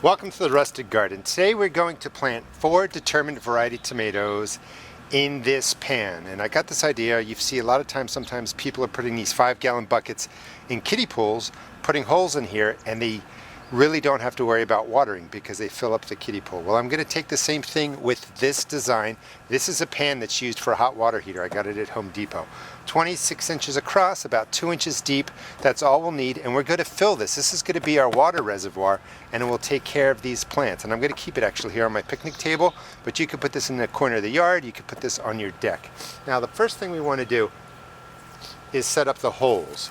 Welcome to the Rusted Garden. Today we're going to plant 4 Determinate variety tomatoes in this pan. And I got this idea, you see a lot of times, sometimes people are putting these 5-gallon buckets in kiddie pools, putting holes in here, and they really don't have to worry about watering because they fill up the kiddie pool. Well, I'm going to take the same thing with this design. This is a pan that's used for a hot water heater. I got it at Home Depot. 26 inches across, about 2 inches deep. That's all we'll need, and we're going to fill this. This is going to be our water reservoir, and it will take care of these plants. And I'm going to keep it actually here on my picnic table, but you could put this in the corner of the yard. You could put this on your deck. Now, the first thing we want to do is set up the holes.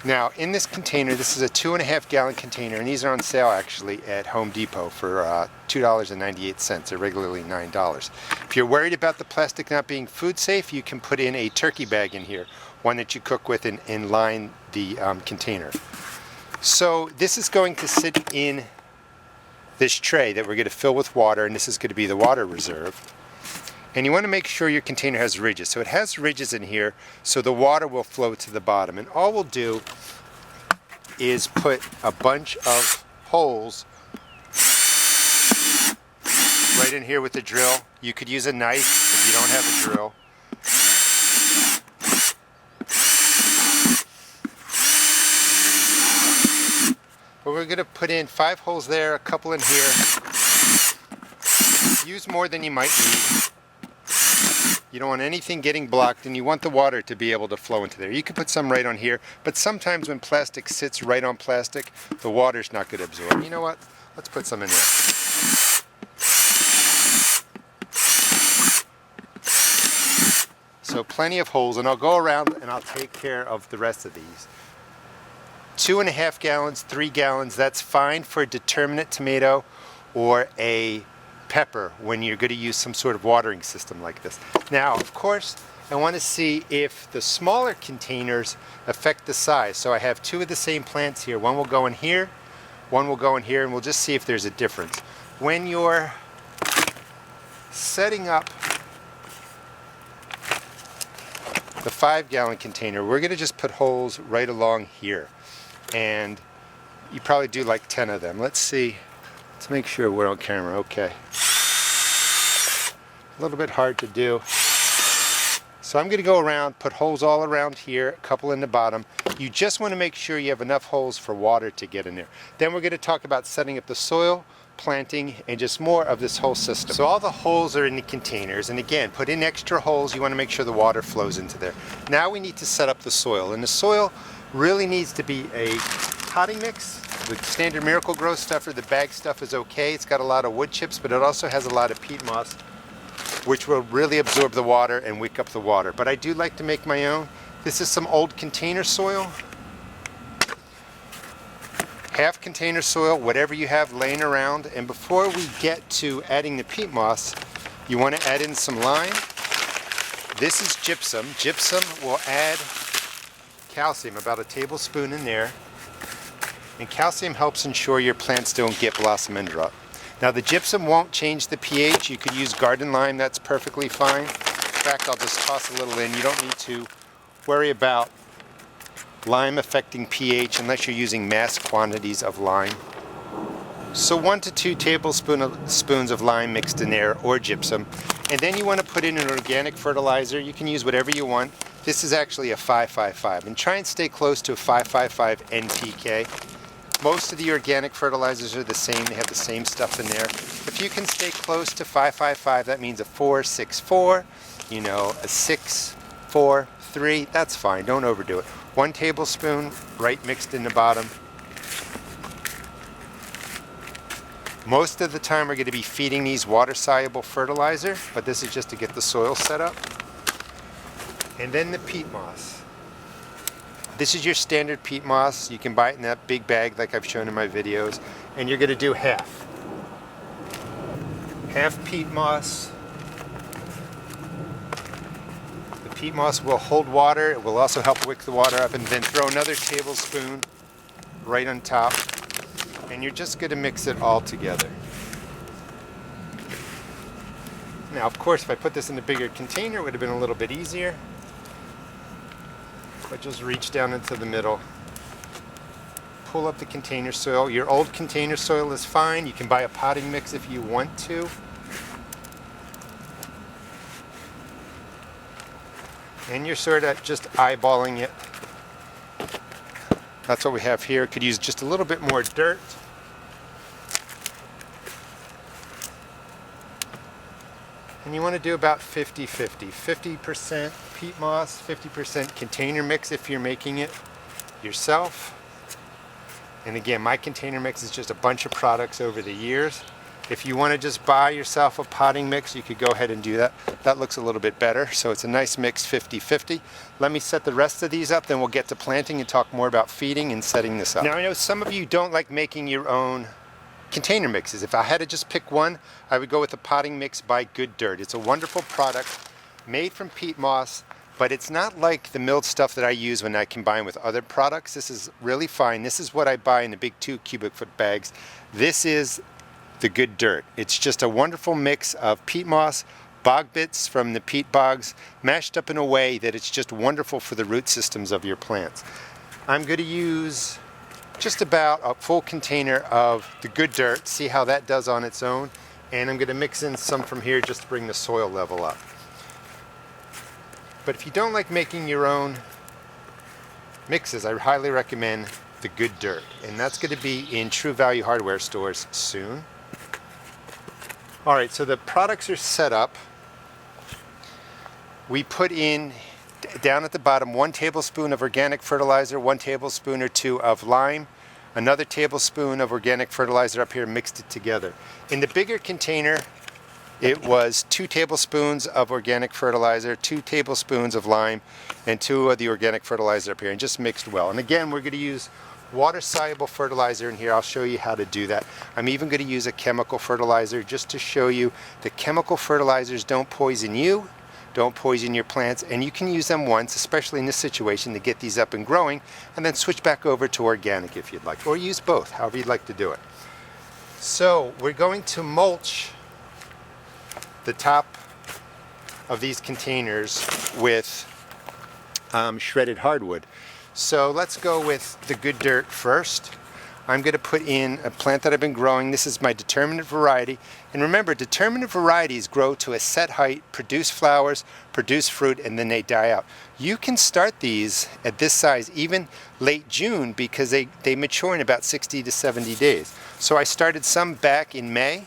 Now, in this container, this is a 2.5-gallon container, and these are on sale actually at Home Depot for $2.98. They're regularly $9. If you're worried about the plastic not being food safe, you can put in a turkey bag in here, one that you cook with, and line the container. So this is going to sit in this tray that we're going to fill with water, and this is going to be the water reserve. And you want to make sure your container has ridges. So it has ridges in here, so the water will flow to the bottom. And all we'll do is put a bunch of holes right in here with the drill. You could use a knife if you don't have a drill. But we're going to put in 5 holes there, a couple in here. Use more than you might need. You don't want anything getting blocked, and you want the water to be able to flow into there. You can put some right on here, but sometimes when plastic sits right on plastic, the water's not going to absorb. You know what? Let's put some in there. So plenty of holes, and I'll go around and I'll take care of the rest of these. 2.5 gallons, 3 gallons, that's fine for a determinate tomato or a pepper when you're going to use some sort of watering system like this. Now, of course, I want to see if the smaller containers affect the size. So I have 2 of the same plants here. One will go in here, one will go in here, and we'll just see if there's a difference. When you're setting up the 5-gallon container, we're going to just put holes right along here. And you probably do like 10 of them. Let's see. Let's make sure we're on camera. Okay. A little bit hard to do. So I'm going to go around, put holes all around here, a couple in the bottom. You just want to make sure you have enough holes for water to get in there. Then we're going to talk about setting up the soil, planting, and just more of this whole system. So all the holes are in the containers, and again, put in extra holes. You want to make sure the water flows into there. Now we need to set up the soil, and the soil really needs to be a potting mix. The standard Miracle-Gro stuff or the bag stuff is okay. It's got a lot of wood chips, but it also has a lot of peat moss, which will really absorb the water and wick up the water. But I do like to make my own. This is some old container soil. Half container soil, whatever you have laying around. And before we get to adding the peat moss, you want to add in some lime. This is gypsum. Gypsum will add calcium, about a tablespoon in there. And calcium helps ensure your plants don't get blossom end rot. Now, the gypsum won't change the pH. You could use garden lime, that's perfectly fine. In fact, I'll just toss a little in. You don't need to worry about lime affecting pH unless you're using mass quantities of lime. So 1 to 2 tablespoons of lime mixed in there, or gypsum. And then you want to put in an organic fertilizer. You can use whatever you want. This is actually a 5-5-5. And try and stay close to a 5-5-5 NPK. Most of the organic fertilizers are the same. They have the same stuff in there. If you can stay close to 5-5-5, that means a 4-6-4, you know, a 6-4-3. That's fine. Don't overdo it. 1 tablespoon right mixed in the bottom. Most of the time we're going to be feeding these water-soluble fertilizer, but this is just to get the soil set up. And then the peat moss. This is your standard peat moss. You can buy it in that big bag like I've shown in my videos. And you're going to do half. Half peat moss. The peat moss will hold water. It will also help wick the water up. And then throw another tablespoon right on top. And you're just going to mix it all together. Now, of course, if I put this in a bigger container, it would have been a little bit easier. But just reach down into the middle pull up the container soil. Your old container soil is fine. You can buy a potting mix if you want to. And you're sort of just eyeballing it. That's what we have here. Could use just a little bit more dirt. And you want to do about 50-50. 50% peat moss, 50% container mix if you're making it yourself. And again, my container mix is just a bunch of products over the years. If you want to just buy yourself a potting mix, you could go ahead and do that. That looks a little bit better. So it's a nice mix, 50-50. Let me set the rest of these up, then we'll get to planting and talk more about feeding and setting this up. Now I know some of you don't like making your own container mixes. If I had to just pick one, I would go with the potting mix by Good Dirt. It's a wonderful product made from peat moss, but it's not like the milled stuff that I use when I combine with other products. This is really fine. This is what I buy in the big 2 cubic foot bags. This is the Good Dirt. It's just a wonderful mix of peat moss, bog bits from the peat bogs, mashed up in a way that it's just wonderful for the root systems of your plants. I'm going to use just about a full container of the Good Dirt, see how that does on its own, and I'm going to mix in some from here just to bring the soil level up. But if you don't like making your own mixes, I highly recommend the Good Dirt, and that's going to be in True Value hardware stores soon. Alright, so the products are set up. We put in, down at the bottom, 1 tablespoon of organic fertilizer, 1 tablespoon or 2 of lime, another tablespoon of organic fertilizer up here, mixed it together. In the bigger container, it was 2 tablespoons of organic fertilizer, 2 tablespoons of lime, and 2 of the organic fertilizer up here, and just mixed well. And again, we're going to use water-soluble fertilizer in here. I'll show you how to do that. I'm even going to use a chemical fertilizer just to show you that chemical fertilizers don't poison you, don't poison your plants, and you can use them once, especially in this situation, to get these up and growing, and then switch back over to organic if you'd like, or use both, however you'd like to do it. So we're going to mulch the top of these containers with shredded hardwood. So let's go with the Good Dirt first. I'm going to put in a plant that I've been growing. This is my Determinate variety. And remember, Determinate varieties grow to a set height, produce flowers, produce fruit, and then they die out. You can start these at this size even late June because they mature in about 60 to 70 days. So I started some back in May.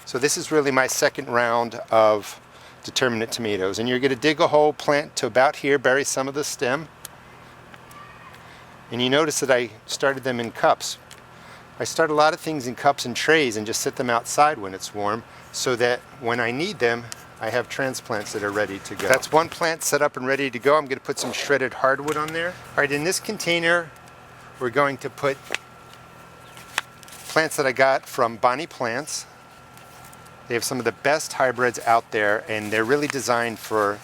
So this is really my second round of Determinate tomatoes. And you're going to dig a hole, plant to about here, bury some of the stem. And you notice that I started them in cups. I start a lot of things in cups and trays and just sit them outside when it's warm so that when I need them, I have transplants that are ready to go. That's one plant set up and ready to go. I'm going to put some shredded hardwood on there. All right, in this container, we're going to put plants that I got from Bonnie Plants. They have some of the best hybrids out there, and they're really designed for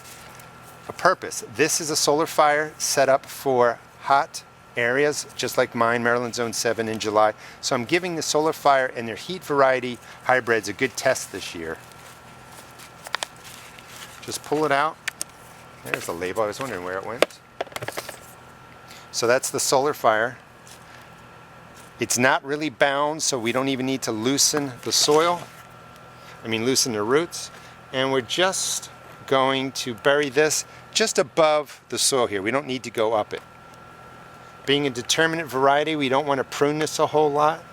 a purpose. This is a solar fire set up for hot areas, just like mine, Maryland Zone 7 in July. So I'm giving the solar fire and their heat variety hybrids a good test this year. Just pull it out. There's the label. I was wondering where it went. So that's the solar fire. It's not really bound, so we don't even need to loosen the soil. Loosen the roots. And we're just going to bury this just above the soil here. We don't need to go up it. Being a Determinate variety, we don't want to prune this a whole lot.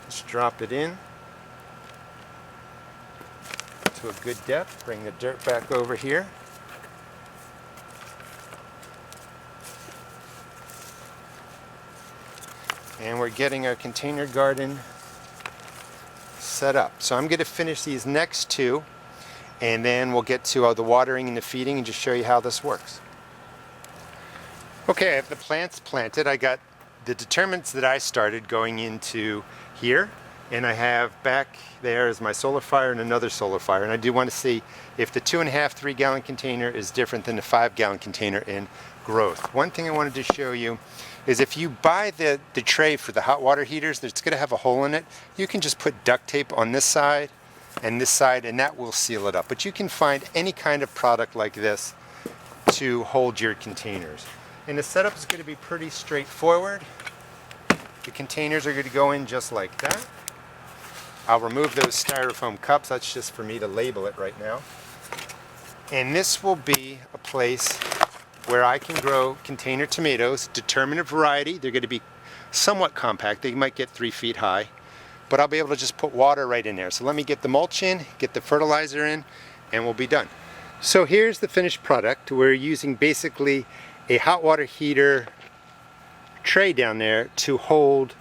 Just drop it in to a good depth. Bring the dirt back over here. And we're getting our container garden set up. So I'm going to finish these next 2, and then we'll get to the watering and the feeding and just show you how this works. Okay, I have the plants planted. I got the Determinants that I started going into here, and I have back there is my solar fire and another solar fire. And I do want to see if the 2.5, 3 gallon container is different than the 5 gallon container in growth. One thing I wanted to show you is if you buy the tray for the hot water heaters, it's going to have a hole in it. You can just put duct tape on this side, and that will seal it up. But you can find any kind of product like this to hold your containers. And the setup is going to be pretty straightforward. The containers are going to go in just like that. I'll remove those styrofoam cups. That's just for me to label it right now. And this will be a place where I can grow container tomatoes, Determinate variety. They're going to be somewhat compact. They might get 3 feet high, but I'll be able to just put water right in there. So let me get the mulch in, get the fertilizer in, and we'll be done. So here's the finished product. We're using basically a hot water heater tray down there to hold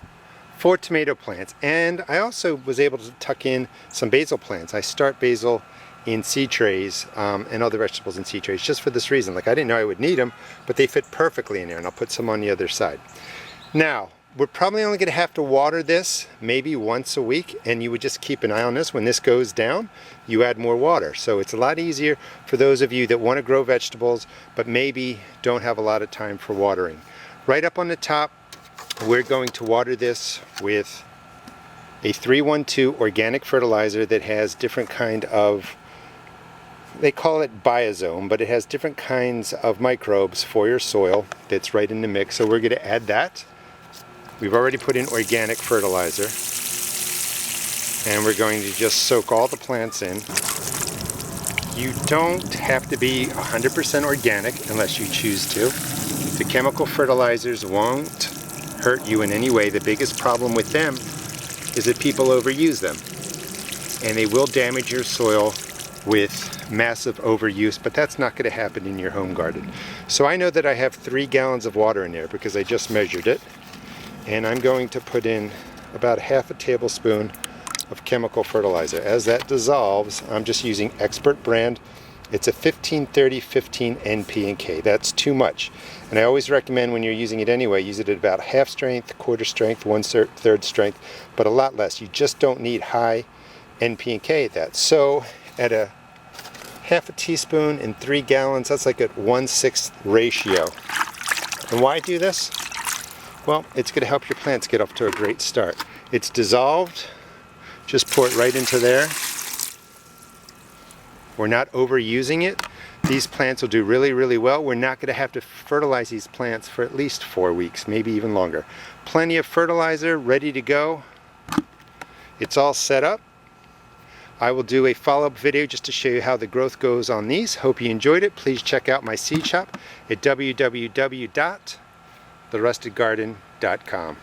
4 tomato plants. And I also was able to tuck in some basil plants. I start basil in seed trays and other vegetables in seed trays just for this reason. Like, I didn't know I would need them, but they fit perfectly in there, and I'll put some on the other side. Now, we're probably only going to have to water this maybe once a week, and you would just keep an eye on this. When this goes down, you add more water. So it's a lot easier for those of you that want to grow vegetables but maybe don't have a lot of time for watering. Right up on the top, we're going to water this with a 312 organic fertilizer that has different kind of, they call it biosome, but it has different kinds of microbes for your soil that's right in the mix. So we're going to add that. We've already put in organic fertilizer, and we're going to just soak all the plants in. You don't have to be 100% organic unless you choose to. The chemical fertilizers won't hurt you in any way. The biggest problem with them is that people overuse them, and they will damage your soil with massive overuse, but that's not going to happen in your home garden. So I know that I have 3 gallons of water in there because I just measured it. And I'm going to put in about ½ a tablespoon of chemical fertilizer. As that dissolves, I'm just using Expert brand. It's a 1530-15 NP and K. That's too much. And I always recommend, when you're using it anyway, use it at about half strength, quarter strength, 1/3 strength, but a lot less. You just don't need high NP and K at that. So at a ½ a teaspoon in 3 gallons, that's like a 1/6 ratio. And why do this? Well, it's going to help your plants get off to a great start. It's dissolved. Just pour it right into there. We're not overusing it. These plants will do really, really well. We're not going to have to fertilize these plants for at least 4 weeks, maybe even longer. Plenty of fertilizer ready to go. It's all set up. I will do a follow-up video just to show you how the growth goes on these. Hope you enjoyed it. Please check out my seed shop at www.therustedgarden.com.